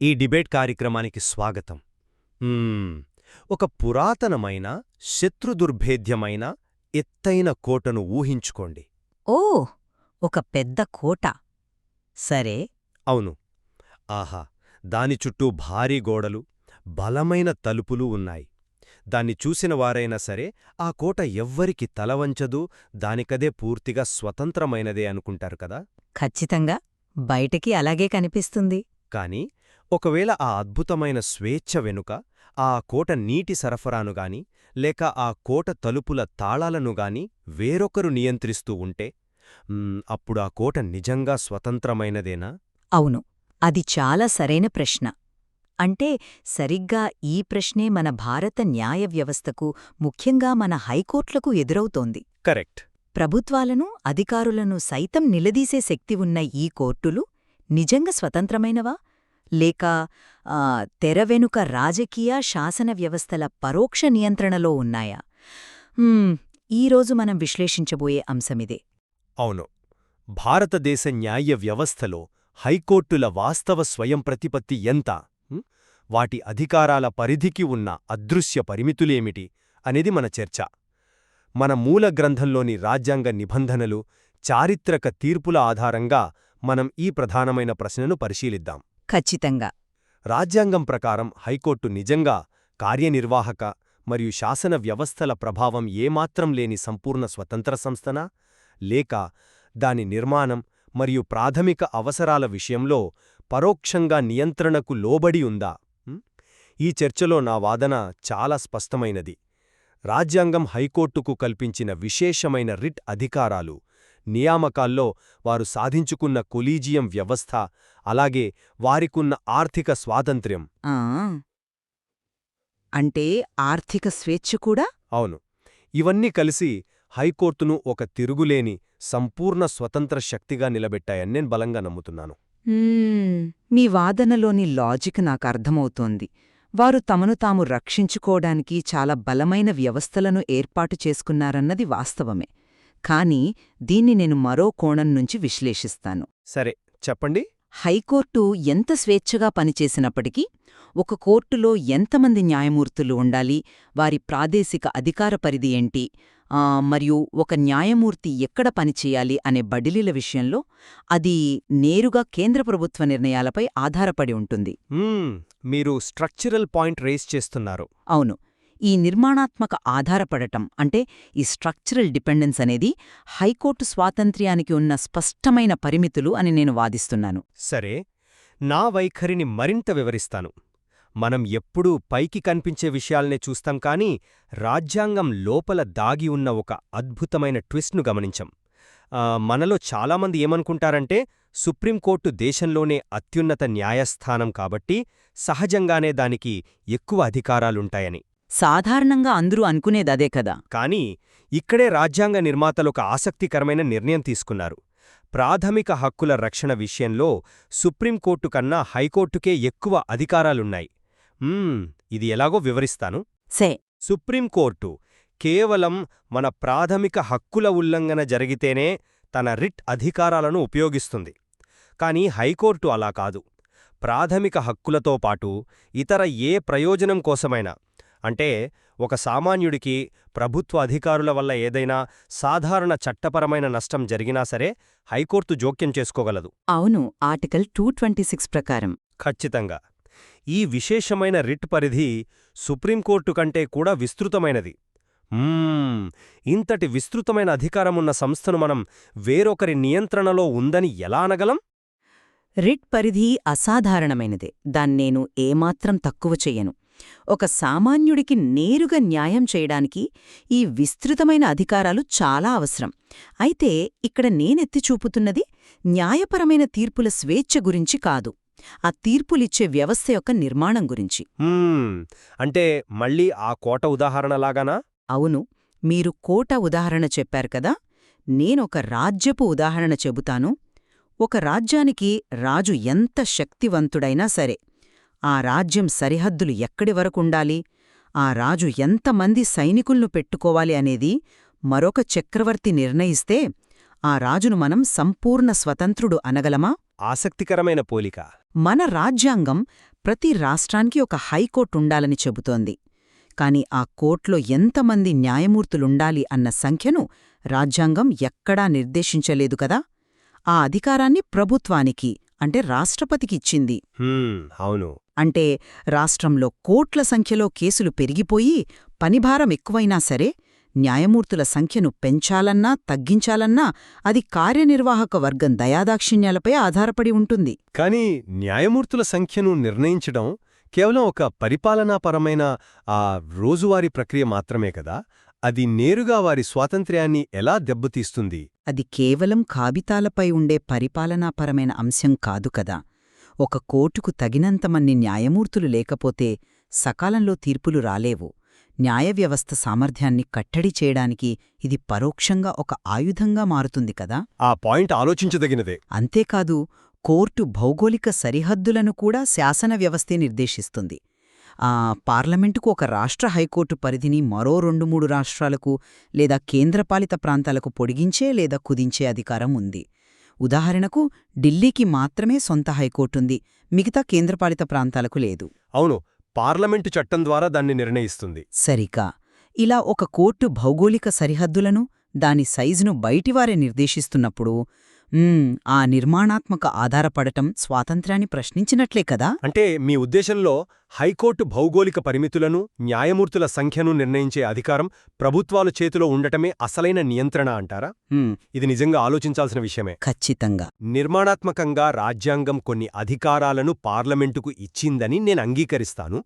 ఈ డిబేట్ కార్యక్రమానికి స్వాగతం. ఒక పురాతనమైన శత్రుదుర్భేద్యమైన ఎత్తైన కోటను ఊహించుకోండి. ఓ, ఒక పెద్ద కోట. సరే. అవును. ఆహా, దాని చుట్టూ భారీ గోడలు, బలమైన తలుపులు ఉన్నాయి. దాన్ని చూసిన వారైనా సరే ఆ కోట ఎవ్వరికి తలవంచదు, దానికదే పూర్తిగా స్వతంత్రమైనదే అనుకుంటారు కదా. ఖచ్చితంగా బయటికి అలాగే కనిపిస్తుంది. కాని ఒకవేళ ఆ అద్భుతమైన స్వేచ్ఛ వెనుక ఆ కోట నీటి సరఫరానుగాని లేక ఆ కోట తలుపుల తాళాలనుగాని వేరొకరు నియంత్రిస్తూ ఉంటే అప్పుడు ఆ కోట నిజంగా స్వతంత్రమైనదేనా? అవును, అది చాలా సరైన ప్రశ్న. అంటే సరిగ్గా ఈ ప్రశ్నే మన భారత న్యాయ వ్యవస్థకు, ముఖ్యంగా మన హైకోర్టులకు ఎదురవుతోంది. కరెక్ట్. ప్రభుత్వాలను, అధికారులను సైతం నిలదీసే శక్తి ఉన్న ఈ కోర్టులు నిజంగా స్వతంత్రమైనవా, లేక తెరవెనుక రాజకీయ, శాసన వ్యవస్థల పరోక్ష నియంత్రణలో ఉన్నాయా? ఈరోజు మనం విశ్లేషించబోయే అంశమిదే. అవును. భారతదేశ న్యాయ వ్యవస్థలో హైకోర్టుల వాస్తవ స్వయంప్రతిపత్తి ఎంత, వాటి అధికారాల పరిధికి ఉన్న అదృశ్య పరిమితులేమిటి అనేది మన చర్చ. మన మూల గ్రంథంలోని రాజ్యాంగ నిబంధనలు, చారిత్రక తీర్పుల ఆధారంగా మనం ఈ ప్రధానమైన ప్రశ్నను పరిశీలిద్దాం. ఖచ్చితంగా. రాజ్యాంగం ప్రకారం హైకోర్టు నిజంగా కార్యనిర్వాహక మరియు శాసన వ్యవస్థల ప్రభావం ఏమాత్రం లేని సంపూర్ణ స్వతంత్ర సంస్థనా, లేక దాని నిర్మాణం మరియు ప్రాథమిక అవసరాల విషయంలో పరోక్షంగా నియంత్రణకు లోబడి ఉందా? ఈ చర్చలో నా వాదన చాలా స్పష్టమైనది. రాజ్యాంగం హైకోర్టుకు కల్పించిన విశేషమైన రిట్ అధికారాలు, నియామకాల్లో వారు సాధించుకున్న కొలీజియం వ్యవస్థ, అలాగే వారికున్న ఆర్థిక స్వాతంత్ర్యం. అంటే ఆర్థిక స్వేచ్ఛ కూడా? అవును. ఇవన్నీ కలిసి హైకోర్టును ఒక తిరుగులేని సంపూర్ణ స్వతంత్ర శక్తిగా నిలబెట్టాయని నేను బలంగా నమ్ముతున్నాను. మీ వాదనలోని లాజిక్ నాకర్థమవుతోంది. వారు తమను తాము రక్షించుకోవడానికి చాలా బలమైన వ్యవస్థలను ఏర్పాటు చేసుకున్నారన్నది వాస్తవమే. కానీ దీన్ని నేను మరో కోణం నుంచి విశ్లేషిస్తాను. సరే, చెప్పండి. హైకోర్టు ఎంత స్వేచ్ఛగా పనిచేసినప్పటికీ ఒక కోర్టులో ఎంతమంది న్యాయమూర్తులు ఉండాలి, వారి ప్రాదేశిక అధికార పరిధి ఏంటి, మరియు ఒక న్యాయమూర్తి ఎక్కడ పనిచేయాలి అనే బదిలీల విషయంలో అది నేరుగా కేంద్ర ప్రభుత్వ నిర్ణయాలపై ఆధారపడి ఉంటుంది. మీరు స్ట్రక్చరల్ పాయింట్ రేస్ చేస్తున్నారు. అవును. ఈ నిర్మాణాత్మక ఆధారపడటం అంటే ఈ స్ట్రక్చరల్ డిపెండెన్స్ అనేది హైకోర్టు స్వాతంత్ర్యానికి ఉన్న స్పష్టమైన పరిమితులు అని నేను వాదిస్తున్నాను. సరే, నా వైఖరిని మరింత వివరిస్తాను. మనం ఎప్పుడూ పైకి కనిపించే విషయాల్నే చూస్తాం, కానీ రాజ్యాంగం లోపల దాగి ఉన్న ఒక అద్భుతమైన ట్విస్ట్ను గమనించం. మనలో చాలామంది ఏమనుకుంటారంటే సుప్రీంకోర్టు దేశంలోనే అత్యున్నత న్యాయస్థానం కాబట్టి సహజంగానే దానికి ఎక్కువ అధికారాలుంటాయని. సాధారణంగా అందరూ అనుకునేదదే కదా. కానీ ఇక్కడే రాజ్యాంగ నిర్మాతలొక ఆసక్తికరమైన నిర్ణయం తీసుకున్నారు. ప్రాథమిక హక్కుల రక్షణ విషయంలో సుప్రీంకోర్టు కన్నా హైకోర్టుకే ఎక్కువ అధికారాలున్నాయి. ఇది ఎలాగో వివరిస్తాను. సుప్రీంకోర్టు కేవలం మన ప్రాథమిక హక్కుల ఉల్లంఘన జరిగితేనే తన రిట్ అధికారాలను ఉపయోగిస్తుంది. కాని హైకోర్టు అలా కాదు. ప్రాథమిక హక్కులతో పాటు ఇతర ఏ ప్రయోజనం కోసమైనా, అంటే ఒక సామాన్యుడికి ప్రభుత్వ అధికారుల వల్ల ఏదైనా సాధారణ చట్టపరమైన నష్టం జరిగినా సరే హైకోర్టు జోక్యం చేసుకోగలదు. అవును, ఆర్టికల్ 226 ప్రకారం. ఖచ్చితంగా. ఈ విశేషమైన రిట్ పరిధి సుప్రీంకోర్టు కంటే కూడా విస్తృతమైనది. ఇంతటి విస్తృతమైన అధికారమున్న సంస్థను మనం వేరొకరి నియంత్రణలో ఉందని ఎలా అనగలం? రిట్ పరిధి అసాధారణమైనదే. దాన్నేను ఏమాత్రం తక్కువ చెయ్యను. ఒక సామాన్యుడికి నేరుగా న్యాయం చేయడానికి ఈ విస్తృతమైన అధికారాలు చాలా అవసరం. అయితే ఇక్కడ నేనెత్తి చూపుతున్నది న్యాయపరమైన తీర్పుల స్వేచ్ఛ గురించి కాదు, ఆ తీర్పులిచ్చే వ్యవస్థ యొక్క నిర్మాణం గురించి. అంటే మళ్ళీ ఆ కోట ఉదాహరణలాగానా? అవును, మీరు కోట ఉదాహరణ చెప్పారు కదా. నేనొక రాజ్యపు ఉదాహరణ చెబుతాను. ఒక రాజ్యానికి రాజు ఎంత శక్తివంతుడైనా సరే, ఆ రాజ్యం సరిహద్దులు ఎక్కడి వరకుండాలి, ఆ రాజు ఎంతమంది సైనికులను పెట్టుకోవాలి అనేది మరొక చక్రవర్తి నిర్ణయిస్తే ఆ రాజును మనం సంపూర్ణ స్వతంత్రుడు అనగలమా? ఆసక్తికరమైన పోలిక. మన రాజ్యాంగం ప్రతి రాష్ట్రానికి ఒక హైకోర్టుండాలని చెబుతోంది. కాని ఆ కోర్టులో ఎంతమంది న్యాయమూర్తులుండాలి అన్న సంఖ్యను రాజ్యాంగం ఎక్కడా నిర్దేశించలేదు కదా. ఆ అధికారాన్ని ప్రభుత్వానికి అంటే రాష్ట్రపతికిచ్చింది. అవును. అంటే రాష్ట్రంలో కోట్ల సంఖ్యలో కేసులు పెరిగిపోయి పనిభారం ఎక్కువైనా సరే న్యాయమూర్తుల సంఖ్యను పెంచాలన్నా తగ్గించాలన్నా అది కార్యనిర్వాహక వర్గం దయాదాక్షిణ్యాలపై ఆధారపడి ఉంటుంది. కానీ న్యాయమూర్తుల సంఖ్యను నిర్ణయించడం కేవలం ఒక పరిపాలనాపరమైన రోజువారీ ప్రక్రియ మాత్రమే కదా. అది నేరుగా వారి స్వాతంత్ర్యాన్ని ఎలా దెబ్బతీస్తుంది? అది కేవలం కాగితాలపై ఉండే పరిపాలనాపరమైన అంశం కాదు కదా. ఒక కోర్టుకు తగినంతమంది న్యాయమూర్తులు లేకపోతే సకాలంలో తీర్పులు రాలేవు. న్యాయవ్యవస్థ సామర్థ్యాన్ని కట్టడి చేయడానికి ఇది పరోక్షంగా ఒక ఆయుధంగా మారుతుంది కదా. ఆ పాయింట్ ఆలోచించదగినదే. అంతేకాదు, కోర్టు భౌగోళిక సరిహద్దులను కూడా శాసన వ్యవస్థే నిర్దేశిస్తుంది. పార్లమెంటుకు ఒక రాష్ట్ర హైకోర్టు పరిధిని మరో 2-3 రాష్ట్రాలకు లేదా కేంద్రపాలిత ప్రాంతాలకు పొడిగించే లేదా కుదించే అధికారం ఉంది. ఉదాహరణకు ఢిల్లీకి మాత్రమే సొంత హైకోర్టుంది, మిగతా కేంద్రపాలిత ప్రాంతాలకు లేదు. అవును, పార్లమెంటు చట్టం ద్వారా దాన్ని నిర్ణయిస్తుంది. సరిగా ఇలా ఒక కోర్టు భౌగోళిక సరిహద్దులను, దాని సైజును బయటివారే నిర్దేశిస్తున్నప్పుడు ఆ నిర్మాణాత్మక ఆధారపడటం స్వాతంత్ర్యాన్ని ప్రశ్నించినట్లే కదా. అంటే మీ ఉద్దేశంలో హైకోర్టు భౌగోళిక పరిమితులను, న్యాయమూర్తుల సంఖ్యను నిర్ణయించే అధికారం ప్రభుత్వాల చేతిలో ఉండటమే అసలైన నియంత్రణ అంటారా? ఇది నిజంగా ఆలోచించాల్సిన విషయమే. ఖచ్చితంగా. నిర్మాణాత్మకంగా రాజ్యాంగం కొన్ని అధికారాలను పార్లమెంటుకు ఇచ్చిందని నేను అంగీకరిస్తాను.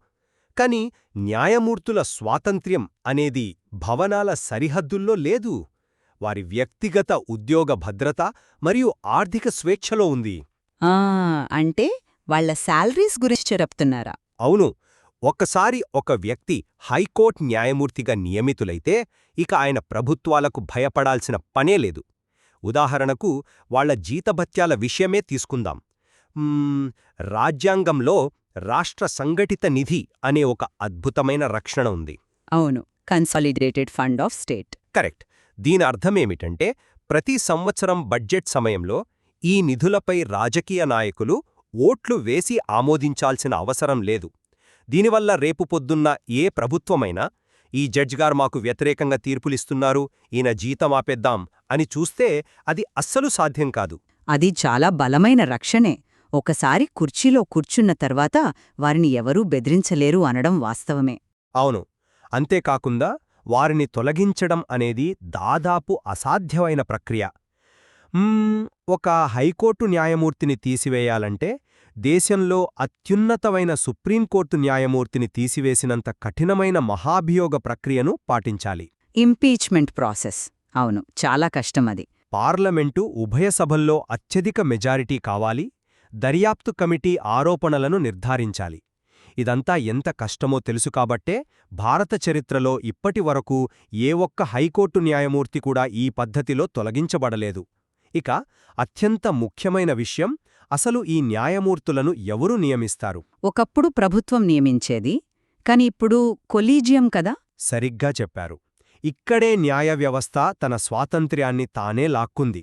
కాని న్యాయమూర్తుల స్వాతంత్ర్యం అనేది భవనాల సరిహద్దుల్లో లేదు. వారి వ్యక్తిగత ఉద్యోగ భద్రత మరియు ఆర్థిక స్వేచ్ఛలో ఉంది. అంటే వాళ్ల శాలరీస్ గురించి చెప్తున్నారా? అవును. ఒక్కసారి ఒక వ్యక్తి హైకోర్టు న్యాయమూర్తిగా నియమితులైతే ఇక ఆయన ప్రభుత్వాలకు భయపడాల్సిన పనే లేదు. ఉదాహరణకు వాళ్ల జీతభత్యాల విషయమే తీసుకుందాం. రాజ్యాంగంలో రాష్ట్ర సంఘటిత నిధి అనే ఒక అద్భుతమైన రక్షణ ఉంది. అవును, consolidated fund of state. Correct. దీని అర్థమేమిటంటే ప్రతి సంవత్సరం బడ్జెట్ సమయంలో ఈ నిధులపై రాజకీయ నాయకులు ఓట్లు వేసి ఆమోదించాల్సిన అవసరం లేదు. దీనివల్ల రేపు పొద్దున్న ఏ ప్రభుత్వమైనా ఈ జడ్జిగారు మాకు వ్యతిరేకంగా తీర్పులిస్తున్నారు, ఈయన జీతం ఆపేద్దాం అని చూస్తే అది అస్సలు సాధ్యం కాదు. అది చాలా బలమైన రక్షణే. ఒకసారి కుర్చీలో కూర్చున్న తర్వాత వారిని ఎవరూ బెదిరించలేరు అనడం వాస్తవమే. అవును. అంతేకాకుండా వారిని తొలగించడం అనేది దాదాపు అసాధ్యమైన ప్రక్రియ. ఒక హైకోర్టు న్యాయమూర్తిని తీసివేయాలంటే దేశంలో అత్యున్నతమైన సుప్రీంకోర్టు న్యాయమూర్తిని తీసివేసినంత కఠినమైన మహాభియోగ ప్రక్రియను పాటించాలి. Impeachment process. అవును, చాలా కష్టమది. పార్లమెంటు ఉభయ సభల్లో అత్యధిక మెజారిటీ కావాలి. దర్యాప్తు కమిటీ ఆరోపణలను నిర్ధారించాలి. ఇదంతా ఎంత కష్టమో తెలుసు కాబట్టే భారత చరిత్రలో ఇప్పటివరకు ఏ ఒక్క హైకోర్టు న్యాయమూర్తి కూడా ఈ పద్ధతిలో తొలగించబడలేదు. ఇక అత్యంత ముఖ్యమైన విషయం, అసలు ఈ న్యాయమూర్తులను ఎవరు నియమిస్తారు? ఒకప్పుడు ప్రభుత్వం నియమించేది, కాని ఇప్పుడు కొలీజియం కదా. సరిగ్గా చెప్పారు. ఇక్కడే న్యాయ వ్యవస్థ తన స్వాతంత్ర్యాన్ని తానే లాక్కుంది.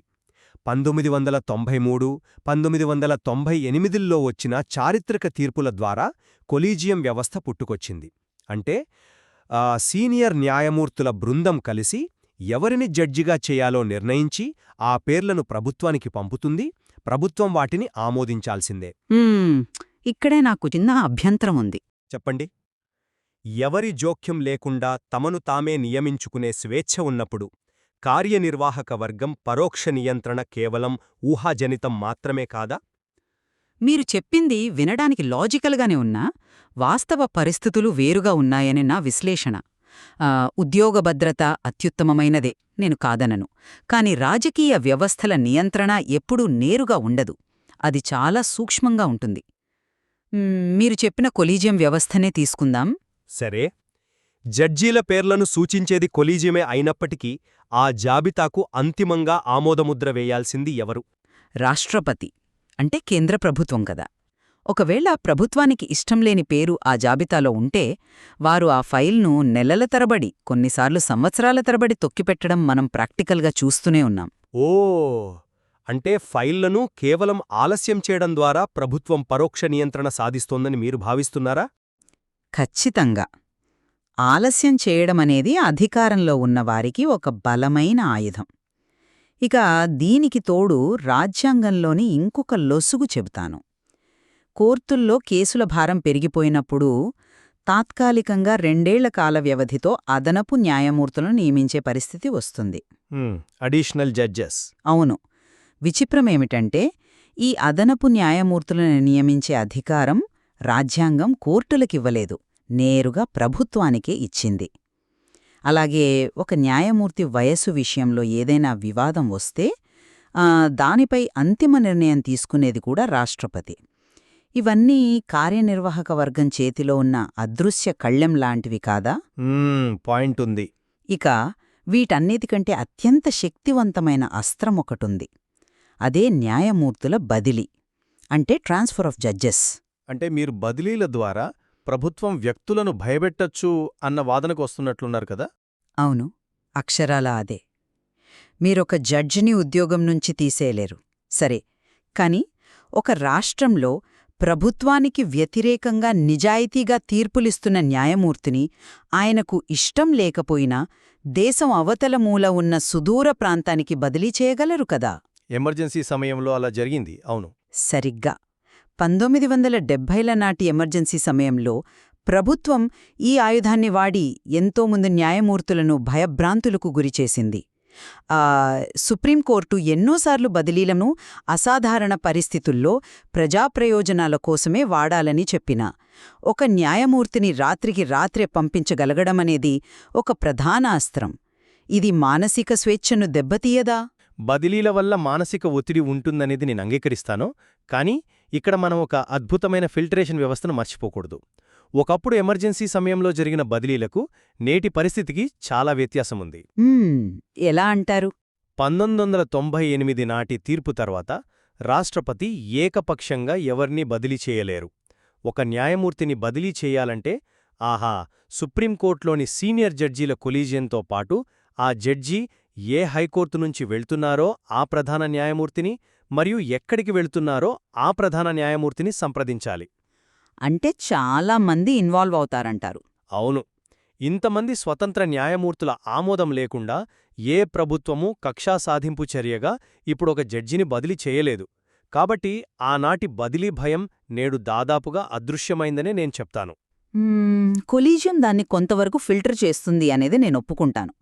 1993, 1998లో వచ్చిన చారిత్రక తీర్పుల ద్వారా కొలీజియం వ్యవస్థ పుట్టుకొచ్చింది. అంటే సీనియర్ న్యాయమూర్తుల బృందం కలిసి ఎవరిని జడ్జిగా చేయాలో నిర్ణయించి ఆ పేర్లను ప్రభుత్వానికి పంపుతుంది. ప్రభుత్వం వాటిని ఆమోదించాల్సిందే. ఇక్కడే నాకు చిన్న అభ్యంతరం ఉంది. చెప్పండి. ఎవరి జోక్యం లేకుండా తమను తామే నియమించుకునే స్వేచ్ఛ ఉన్నప్పుడు కార్యనిర్వాహక వర్గం పరోక్ష నియంత్రణ కేవలం ఊహాజనితం మాత్రమే కాదా? మీరు చెప్పింది వినడానికి లాజికల్గానే ఉన్నా వాస్తవ పరిస్థితులు వేరుగా ఉన్నాయని నా విశ్లేషణ. ఉద్యోగ భద్రత అత్యుత్తమమైనదే, నేను కాదనను. కాని రాజకీయ వ్యవస్థల నియంత్రణ ఎప్పుడూ నేరుగా ఉండదు. అది చాలా సూక్ష్మంగా ఉంటుంది. మీరు చెప్పిన కొలీజియం వ్యవస్థనే తీసుకుందాం. సరే, జడ్జీల పేర్లను సూచించేది కొలీజియమే అయినప్పటికీ ఆ జాబితాకు అంతిమంగా ఆమోదముద్ర వేయాల్సింది ఎవరు? రాష్ట్రపతి. అంటే కేంద్ర ప్రభుత్వం కదా. ఒకవేళ ప్రభుత్వానికి ఇష్టంలేని పేరు ఆ జాబితాలో ఉంటే వారు ఆ ఫైల్ను నెలల తరబడి, కొన్నిసార్లు సంవత్సరాల తరబడి తొక్కిపెట్టడం మనం ప్రాక్టికల్గా చూస్తూనే ఉన్నాం. ఓ అంటే ఫైళ్లను కేవలం ఆలస్యం చేయడం ద్వారా ప్రభుత్వం పరోక్ష నియంత్రణ సాధిస్తోందని మీరు భావిస్తున్నారా? ఖచ్చితంగా. ఆలస్యం చేయడమనేది అధికారంలో ఉన్నవారికి ఒక బలమైన ఆయుధం. ఇక దీనికి తోడు రాజ్యాంగంలోని ఇంకొక లొసుగు చెబుతాను. కోర్టుల్లో కేసుల భారం పెరిగిపోయినప్పుడు తాత్కాలికంగా 2 ఏళ్ల కాల వ్యవధితో అదనపు న్యాయమూర్తులను నియమించే పరిస్థితి వస్తుంది. Additional judges. అవును. విచిత్రమేమిటంటే ఈ అదనపు న్యాయమూర్తులను నియమించే అధికారం రాజ్యాంగం కోర్టులకివ్వలేదు, నేరుగా ప్రభుత్వానికే ఇచ్చింది. అలాగే ఒక న్యాయమూర్తి వయస్సు విషయంలో ఏదైనా వివాదం వస్తే దానిపై అంతిమ నిర్ణయం తీసుకునేది కూడా రాష్ట్రపతి. ఇవన్నీ కార్యనిర్వాహక వర్గం చేతిలో ఉన్న అదృశ్య కళ్ళెం లాంటివి కాదా? పాయింట్ ఉంది. ఇక వీటన్నిటికంటే అత్యంత శక్తివంతమైన అస్త్రం ఒకటుంది. అదే న్యాయమూర్తుల బదిలీ, అంటే ట్రాన్స్ఫర్ ఆఫ్ జడ్జెస్. అంటే మీరు బదిలీల ద్వారా ప్రభుత్వం వ్యక్తులను భయపెట్టచ్చు అన్న వాదనకు వస్తున్నట్లున్నారు కదా? అవును, అక్షరాలా అదే. మీరొక జడ్జిని ఉద్యోగం నుంచి తీసేయలేరు, సరే, కాని ఒక రాష్ట్రంలో ప్రభుత్వానికి వ్యతిరేకంగా నిజాయితీగా తీర్పులిస్తున్న న్యాయమూర్తిని ఆయనకు ఇష్టం లేకపోయినా దేశం అవతల మూల ఉన్న సుదూర ప్రాంతానికి బదిలీ చేయగలరు కదా? ఎమర్జెన్సీ సమయంలో అలా జరిగింది. అవును. సరిగ్గా 1970ల నాటి ఎమర్జెన్సీ సమయంలో ప్రభుత్వం ఈ ఆయుధాన్ని వాడి ఎంతోమంది న్యాయమూర్తులను భయభ్రాంతులకు గురిచేసింది. సుప్రీంకోర్టు ఎన్నోసార్లు బదిలీలను అసాధారణ పరిస్థితుల్లో ప్రజాప్రయోజనాల కోసమే వాడాలని చెప్పినా ఒక న్యాయమూర్తిని రాత్రికి రాత్రే పంపించగలగడమనేది ఒక ప్రధాన అస్త్రం. ఇది మానసిక స్వేచ్ఛను దెబ్బతీయదా? బదిలీల వల్ల మానసిక ఒత్తిడి ఉంటుందనేది నేను అంగీకరిస్తాను. కానీ ఇక్కడ మనం ఒక అద్భుతమైన ఫిల్టరేషన్ వ్యవస్థను మర్చిపోకూడదు. ఒకప్పుడు ఎమర్జెన్సీ సమయంలో జరిగిన బదిలీలకు నేటి పరిస్థితికి చాలా వ్యత్యాసముంది. ఎలా అంటారు? 1998 నాటి తీర్పు తర్వాత రాష్ట్రపతి ఏకపక్షంగా ఎవర్నీ బదిలీ చేయలేరు. ఒక న్యాయమూర్తిని బదిలీ చేయాలంటే సుప్రీంకోర్టులోని సీనియర్ జడ్జీల కొలీజియంతో పాటు ఆ జడ్జి ఏ హైకోర్టు నుంచి వెళ్తున్నారో ఆ ప్రధాన న్యాయమూర్తిని మరియు ఎక్కడికి వెళ్తున్నారో ఆ ప్రధాన న్యాయమూర్తిని సంప్రదించాలి. అంటే చాలా మంది ఇన్వాల్వ్ అవుతారంటారు. అవును. ఇంతమంది స్వతంత్ర న్యాయమూర్తుల ఆమోదం లేకుండా ఏ ప్రభుత్వమూ కక్షా సాధింపు చర్యగా ఇప్పుడొక జడ్జిని బదిలీ చేయలేదు. కాబట్టి ఆనాటి బదిలీ భయం నేడు దాదాపుగా అదృశ్యమైందనే నేను చెప్తాను. కొలీజియం దాన్ని కొంతవరకు ఫిల్టర్ చేస్తుంది అనేది నేను ఒప్పుకుంటాను.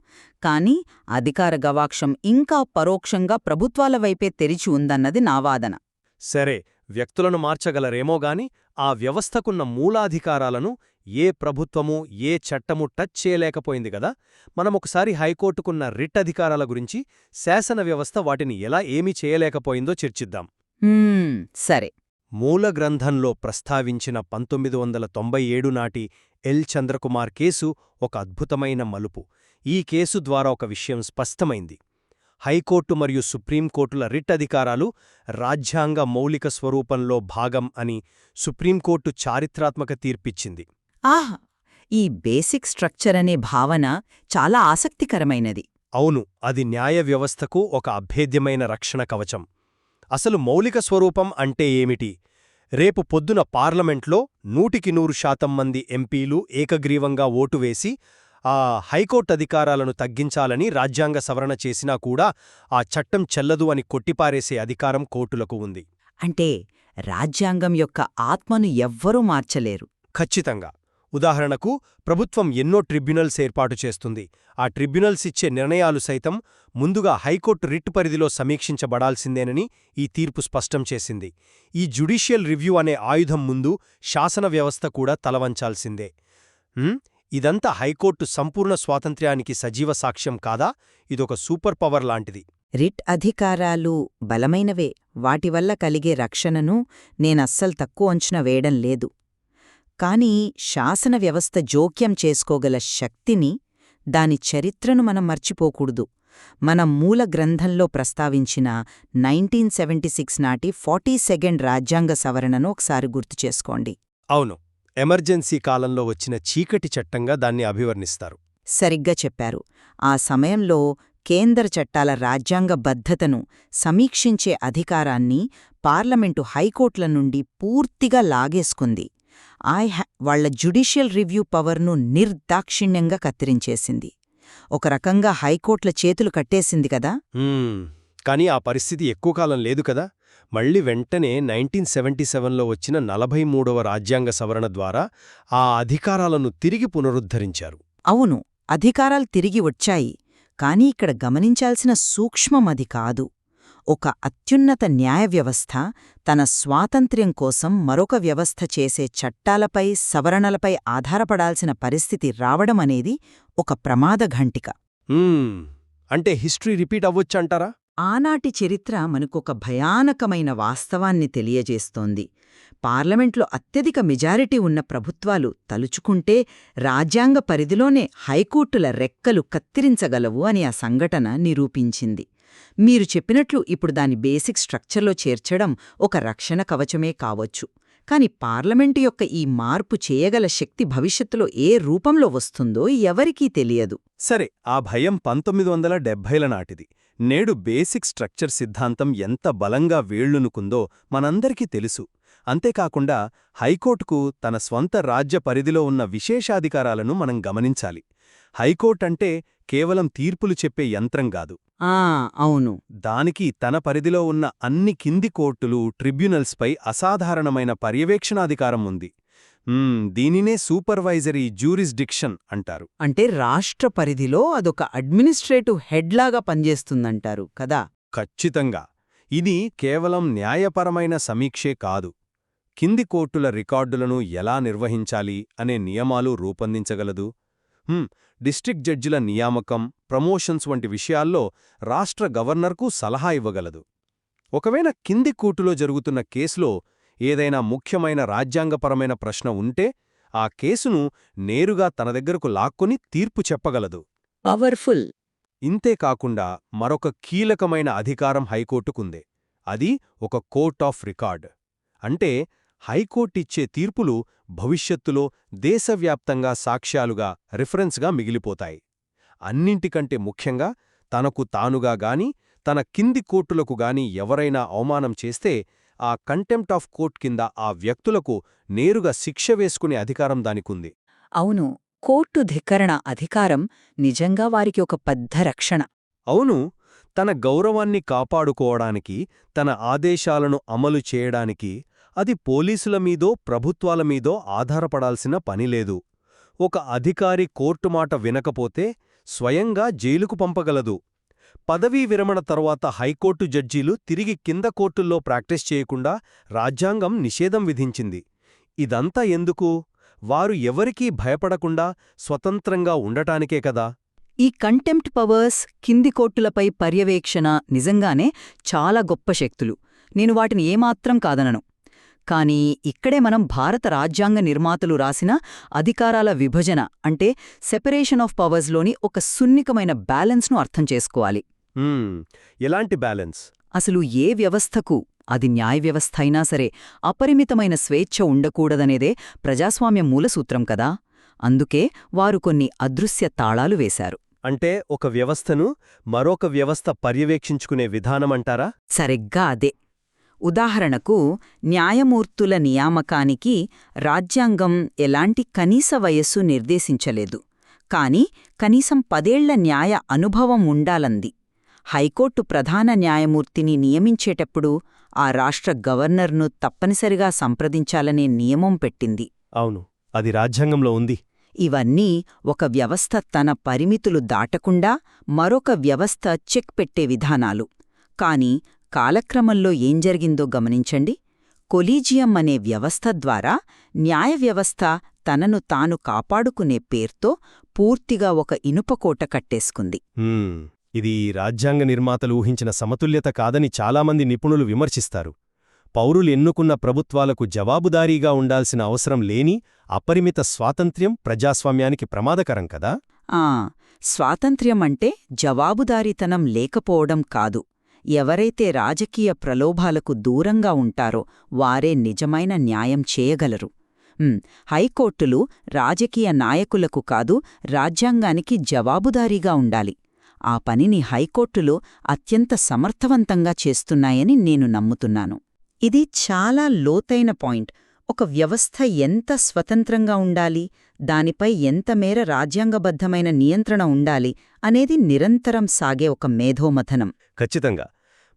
కానీ అధికార గవాక్షం ఇంకా పరోక్షంగా ప్రభుత్వాల వైపే తెరిచి ఉందన్నది నా వాదన. సరే, వ్యక్తులను మార్చగలరేమోగాని ఆ వ్యవస్థకున్న మూలాధికారాలను ఏ ప్రభుత్వమూ ఏ చట్టమూ టచ్ చేయలేకపోయింది గదా. మనమొకసారి హైకోర్టుకున్న రిట్ అధికారాల గురించి, శాసన వ్యవస్థ వాటిని ఎలా ఏమీ చేయలేకపోయిందో చర్చిద్దాం. సరే. మూల గ్రంథంలో ప్రస్తావించిన 1997 నాటి ఎల్. చంద్రకుమార్ కేసు ఒక అద్భుతమైన మలుపు. ఈ కేసు ద్వారా ఒక విషయం స్పష్టమైంది. హైకోర్టు మరియు సుప్రీంకోర్టుల రిట్ అధికారాలు రాజ్యాంగ మౌలిక స్వరూపంలో భాగం అని సుప్రీంకోర్టు చారిత్రాత్మక తీర్పిచ్చింది. ఈ బేసిక్ స్ట్రక్చర్ అనే భావన చాలా ఆసక్తికరమైనది. అవును, అది న్యాయ వ్యవస్థకు ఒక అభేద్యమైన రక్షణ కవచం. అసలు మౌలిక స్వరూపం అంటే ఏమిటి? రేపు పొద్దున పార్లమెంట్లో 100% మంది ఎంపీలు ఏకగ్రీవంగా ఓటు వేసి హైకోర్టు అధికారాలను తగ్గించాలని రాజ్యాంగ సవరణ చేసినా కూడా ఆ చట్టం చెల్లదు అని కొట్టిపారేసే అధికారం కోర్టులకు ఉంది. అంటే రాజ్యాంగం యొక్క ఆత్మను ఎవ్వరూ మార్చలేరు. ఖచ్చితంగా. ఉదాహరణకు, ప్రభుత్వం ఎన్నో ట్రిబ్యునల్స్ ఏర్పాటు చేస్తుంది. ఆ ట్రిబ్యునల్స్ ఇచ్చే నిర్ణయాలు సైతం ముందుగా హైకోర్టు రిట్ పరిధిలో సమీక్షించబడాల్సిందేనని ఈ తీర్పు స్పష్టం చేసింది. ఈ జ్యుడిషియల్ రివ్యూ అనే ఆయుధం ముందు శాసన వ్యవస్థ కూడా తలవంచాల్సిందే. ఇదంతా హైకోర్టు సంపూర్ణ స్వాతంత్ర్యానికి సజీవ సాక్ష్యం కాదా? ఇదొక సూపర్ పవర్ లాంటిది. రిట్ అధికారాలు బలమైనవే. వాటివల్ల కలిగే రక్షణను నేనస్సలు తక్కువ అంచనా వేయడం లేదు. కానీ శాసన వ్యవస్థ జోక్యం చేసుకోగల శక్తిని, దాని చరిత్రను మనం మర్చిపోకూడదు. మనం మూల గ్రంథంలో ప్రస్తావించిన 1976 నాటి 42nd రాజ్యాంగ సవరణను ఒకసారి గుర్తుచేసుకోండి. అవును, ఎమర్జెన్సీ కాలంలో వచ్చిన చీకటి చట్టంగా దాన్ని అభివర్ణిస్తారు. సరిగ్గా చెప్పారు. ఆ సమయంలో కేంద్ర చట్టాల రాజ్యాంగబద్ధతను సమీక్షించే అధికారాన్ని పార్లమెంటు హైకోర్టుల నుండి పూర్తిగా లాగేసుకుంది. వాళ్ల జ్యుడిషియల్ రివ్యూ పవర్ను నిర్దాక్షిణ్యంగా కత్తిరించేసింది. ఒక రకంగా హైకోర్టుల చేతులు కట్టేసింది కదా. కానీ ఆ పరిస్థితి ఎక్కువ కాలం లేదు కదా. మళ్లీ వెంటనే 1977లో వచ్చిన 43వ రాజ్యాంగ సవరణ ద్వారా ఆ అధికారాలను తిరిగి పునరుద్ధరించారు. అవును, అధికారాలు తిరిగి వచ్చాయి. కానీ ఇక్కడ గమనించాల్సిన సూక్ష్మమది కాదు. ఒక అత్యున్నత న్యాయ వ్యవస్థ తన స్వాతంత్ర్యం కోసం మరొక వ్యవస్థ చేసే చట్టాలపై, సవరణలపై ఆధారపడాల్సిన పరిస్థితి రావడమనేది ఒక ప్రమాదఘంటిక. అంటే హిస్టరీ రిపీట్ అవ్వొచ్చంటారా? ఆనాటి చరిత్ర మనకొక భయానకమైన వాస్తవాన్ని తెలియజేస్తోంది. పార్లమెంట్లో అత్యధిక మెజారిటీ ఉన్న ప్రభుత్వాలు తలుచుకుంటే రాజ్యాంగ పరిధిలోనే హైకోర్టుల రెక్కలు కత్తిరించగలవు అని ఆ సంఘటన నిరూపించింది. మీరు చెప్పినట్లు ఇప్పుడు దాని బేసిక్ స్ట్రక్చర్లో చేర్చడం ఒక రక్షణ కవచమే కావచ్చు. కాని పార్లమెంటు యొక్క ఈ మార్పు చేయగల శక్తి భవిష్యత్తులో ఏ రూపంలో వస్తుందో ఎవరికీ తెలియదు. సరే, ఆ భయం 1970ల నాటిది. నేడు బేసిక్ స్ట్రక్చర్ సిద్ధాంతం ఎంత బలంగా వేళ్లునుకుందో మనందరికీ తెలుసు. అంతేకాకుండా హైకోర్టుకు తన స్వంత రాజ్య పరిధిలో ఉన్న విశేషాధికారాలను మనం గమనించాలి. హైకోర్టంటే కేవలం తీర్పులు చెప్పే యంత్రం గాదు. అవును. దానికి తన పరిధిలో ఉన్న అన్ని కింది కోర్టులు, ట్రిబ్యునల్స్పై అసాధారణమైన పర్యవేక్షణాధికారం ఉంది. దీనినే సూపర్వైజరీ జ్యూరిస్డిక్షన్ అంటారు. అంటే రాష్ట్ర పరిధిలో అదొక అడ్మినిస్ట్రేటివ్ హెడ్లాగా పనిచేస్తుందంటారు కదా. ఖచ్చితంగా. ఇది కేవలం న్యాయపరమైన సమీక్షే కాదు. కింది కోర్టుల రికార్డులను ఎలా నిర్వహించాలి అనే నియమాలు రూపొందించగలదు. డిస్ట్రిక్ట్ జడ్జిల నియామకం, ప్రమోషన్స్ వంటి విషయాల్లో రాష్ట్ర గవర్నర్కు సలహా ఇవ్వగలదు. ఒకవేళ కింది కోర్టులో జరుగుతున్న కేసులో ఏదైనా ముఖ్యమైన రాజ్యాంగపరమైన ప్రశ్న ఉంటే ఆ కేసును నేరుగా తన దగ్గరకు లాక్కొని తీర్పు చెప్పగలదు. పవర్ఫుల్. ఇంతేకాకుండా మరొక కీలకమైన అధికారం హైకోర్టుకుందే. అది ఒక కోర్ట్ ఆఫ్ రికార్డ్. అంటే హైకోర్టిచ్చే తీర్పులు భవిష్యత్తులో దేశవ్యాప్తంగా సాక్ష్యాలుగా, రిఫరెన్స్గా మిగిలిపోతాయి. అన్నింటికంటే ముఖ్యంగా తనకు తానుగా గాని, తన కింది కోర్టులకు గాని ఎవరైనా అవమానం చేస్తే ఆ కంటెంప్ట్ ఆఫ్ కోర్ట్ కింద ఆ వ్యక్తులకు నేరుగా శిక్ష వేసుకునే అధికారం దానికుంది. అవును, కోర్టు ధిక్కరణ అధికారం నిజంగా వారికి ఒక పెద్ద రక్షణ. అవును, తన గౌరవాన్ని కాపాడుకోవడానికి, తన ఆదేశాలను అమలు చేయడానికి అది పోలీసుల మీదో ప్రభుత్వాల మీదో ఆధారపడాల్సిన పనిలేదు. ఒక అధికారి కోర్టు మాట వినకపోతే స్వయంగా జైలుకు పంపగలదు. పదవీ విరమణ తర్వాత హైకోర్టు జడ్జీలు తిరిగి కింద కోర్టుల్లో ప్రాక్టీస్ చేయకుండా రాజ్యాంగం నిషేధం విధించింది. ఇదంతా ఎందుకు? వారు ఎవరికీ భయపడకుండా స్వతంత్రంగా ఉండటానికే కదా. ఈ కంటెంప్ట్ పవర్స్, కింది కోర్టులపై పర్యవేక్షణ నిజంగానే చాలా గొప్ప శక్తులు. నేను వాటిని ఏమాత్రం కాదనను. కానీ ఇక్కడే మనం భారత రాజ్యాంగ నిర్మాతలు రాసిన అధికారాల విభజన అంటే సెపరేషన్ ఆఫ్ పవర్స్లోని ఒక సున్నికమైన బ్యాలెన్స్ను అర్థం చేసుకోవాలి. ఎలాంటి బ్యాలెన్స్? అసలు ఏ వ్యవస్థకు, అది న్యాయ వ్యవస్థ అయినా సరే, అపరిమితమైన స్వేచ్ఛ ఉండకూడదనేదే ప్రజాస్వామ్య మూలసూత్రం కదా. అందుకే వారు కొన్ని అదృశ్య తాళాలు వేశారు. అంటే ఒక వ్యవస్థను మరొక వ్యవస్థ పర్యవేక్షించుకునే విధానమంటారా? సరిగ్గా అదే. ఉదాహరణకు, న్యాయమూర్తుల నియామకానికి రాజ్యాంగం ఎలాంటి కనీస వయస్సు నిర్దేశించలేదు. కాని కనీసం 10 ఏళ్ల న్యాయ అనుభవం ఉండాలంది. హైకోర్టు ప్రధాన న్యాయమూర్తిని నియమించేటప్పుడు ఆ రాష్ట్ర గవర్నర్ను తప్పనిసరిగా సంప్రదించాలనే నియమం పెట్టింది. అవును, అది రాజ్యాంగంలో ఉంది. ఇవన్నీ ఒక వ్యవస్థ తన పరిమితులు దాటకుండా మరొక వ్యవస్థ చెక్ పెట్టే విధానాలు. కాని కాలక్రమంలో ఏం జరిగిందో గమనించండి. కొలీజియం అనే వ్యవస్థ ద్వారా న్యాయ వ్యవస్థ తనను తాను కాపాడుకునే పేర్తో పూర్తిగా ఒక ఇనుపకోట కట్టేసుకుంది. ఇది రాజ్యాంగ నిర్మాతలు ఊహించిన సమతుల్యత కాదని చాలామంది నిపుణులు విమర్శిస్తారు. పౌరులు ఎన్నుకున్న ప్రభుత్వాలకు జవాబుదారీగా ఉండాల్సిన అవసరం లేని అపరిమిత స్వాతంత్ర్యం ప్రజాస్వామ్యానికి ప్రమాదకరం కదా. స్వాతంత్ర్యం అంటే జవాబుదారీతనం లేకపోవడం కాదు. ఎవరైతే రాజకీయ ప్రలోభాలకు దూరంగా ఉంటారో వారే నిజమైన న్యాయం చేయగలరు. హైకోర్టులు రాజకీయ నాయకులకు కాదు, రాజ్యాంగానికి జవాబుదారీగా ఉండాలి. ఆ పనిని హైకోర్టులో అత్యంత సమర్థవంతంగా చేస్తున్నాయని నేను నమ్ముతున్నాను. ఇది చాలా లోతైన పాయింట్. ఒక వ్యవస్థ ఎంత స్వతంత్రంగా ఉండాలి, దానిపై ఎంత మేర రాజ్యాంగబద్ధమైన నియంత్రణ ఉండాలి అనేది నిరంతరం సాగే ఒక మేధోమథనం. ఖచ్చితంగా.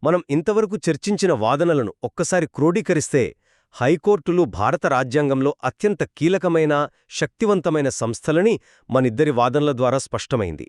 మనం ఇంతవరకు చర్చించిన వాదనలను ఒక్కసారి క్రోడీకరిస్తే హైకోర్టులు భారత రాజ్యాంగంలో అత్యంత కీలకమైన, శక్తివంతమైన సంస్థలని మనిద్దరి వాదనల ద్వారా స్పష్టమైంది.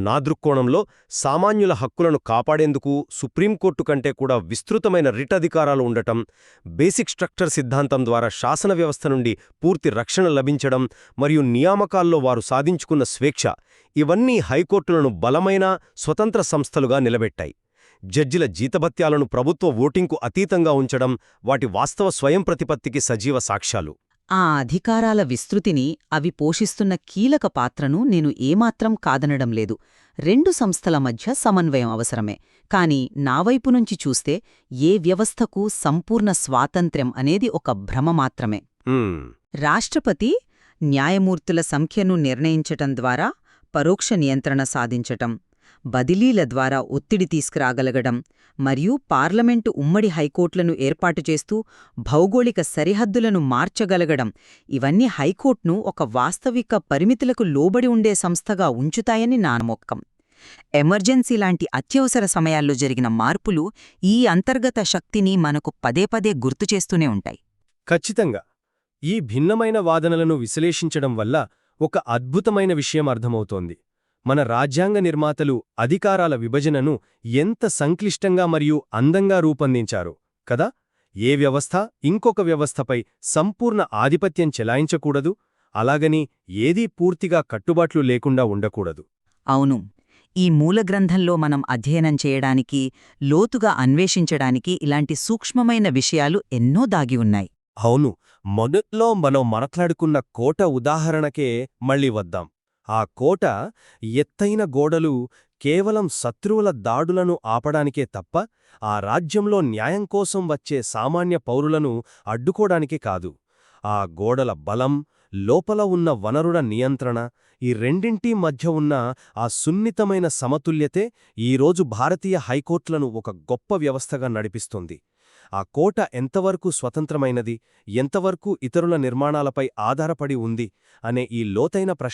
నా దృక్కోణంలో సామాన్యుల హక్కులను కాపాడేందుకు సుప్రీంకోర్టు కంటే కూడా విస్తృతమైన రిట్ అధికారాలు ఉండటం, బేసిక్ స్ట్రక్చర్ సిద్ధాంతం ద్వారా శాసన వ్యవస్థ నుండి పూర్తి రక్షణ లభించడం మరియు నియామకాల్లో వారు సాధించుకున్న స్వేచ్ఛ, ఇవన్నీ హైకోర్టులను బలమైన, స్వతంత్ర సంస్థలుగా నిలబెట్టాయి. జడ్జిల జీతభత్యాలను ప్రభుత్వ ఓటింగ్కు అతీతంగా ఉంచడం వాటి వాస్తవ స్వయం ప్రతిపత్తికి సజీవ సాక్ష్యాలు. ఆ అధికారాల విస్తృతిని, అవి పోషిస్తున్న కీలక పాత్రను నేను ఏమాత్రం కాదనడం లేదు. రెండు సంస్థల మధ్య సమన్వయం అవసరమే. కాని నా వైపు నుంచి చూస్తే ఏ వ్యవస్థకు సంపూర్ణ స్వాతంత్ర్యం అనేది ఒక భ్రమ మాత్రమే. రాష్ట్రపతి న్యాయమూర్తుల సంఖ్యను నిర్ణయించటం ద్వారా పరోక్ష నియంత్రణ సాధించటం, బదిలీల ద్వారా ఒత్తిడి తీసుకురాగలగడం మరియు పార్లమెంటు ఉమ్మడి హైకోర్టులను ఏర్పాటు చేస్తూ భౌగోళిక సరిహద్దులను మార్చగలగడం, ఇవన్నీ హైకోర్టును ఒక వాస్తవిక పరిమితులకు లోబడి ఉండే సంస్థగా ఉంచుతాయని నా నమ్మకం. ఎమర్జెన్సీ లాంటి అత్యవసర సమయాల్లో జరిగిన మార్పులు ఈ అంతర్గత శక్తిని మనకు పదే పదే గుర్తుచేస్తూనే ఉంటాయి. ఖచ్చితంగా. ఈ భిన్నమైన వాదనలను విశ్లేషించడం వల్ల ఒక అద్భుతమైన విషయం అర్థమవుతోంది. మన రాజ్యాంగ నిర్మాతలు అధికారాల విభజనను ఎంత సంక్లిష్టంగా మరియు అందంగా రూపొందించారు కదా. ఏ వ్యవస్థ ఇంకొక వ్యవస్థపై సంపూర్ణ ఆధిపత్యం చెలాయించకూడదు, అలాగని ఏదీ పూర్తిగా కట్టుబాట్లు లేకుండా ఉండకూడదు. అవును. ఈ మూలగ్రంథంలో మనం అధ్యయనం చేయడానికి, లోతుగా అన్వేషించడానికి ఇలాంటి సూక్ష్మమైన విషయాలు ఎన్నో దాగి ఉన్నాయి. అవును. మొదట్లో మనం మాట్లాడుకున్న కోట ఉదాహరణకే మళ్ళీ వద్దాం. ఆ కోట ఎత్తైన గోడలు కేవలం శత్రువుల దాడులను ఆపడానికే తప్ప ఆ రాజ్యంలో న్యాయం కోసం వచ్చే సామాన్య పౌరులను అడ్డుకోడానికే కాదు. ఆ గోడల బలం, లోపల ఉన్న వనరుల నియంత్రణ, ఈ రెండింటి మధ్య ఉన్న ఆ సున్నితమైన సమతుల్యతే ఈరోజు భారతీయ హైకోర్టులను ఒక గొప్ప వ్యవస్థగా నడిపిస్తుంది. ఆ కోట ఎంతవరకు స్వతంత్రమైనది, ఎంతవరకు ఇతరుల నిర్మాణాలపై ఆధారపడి ఉంది అనే ఈ లోతైన ప్రశ్న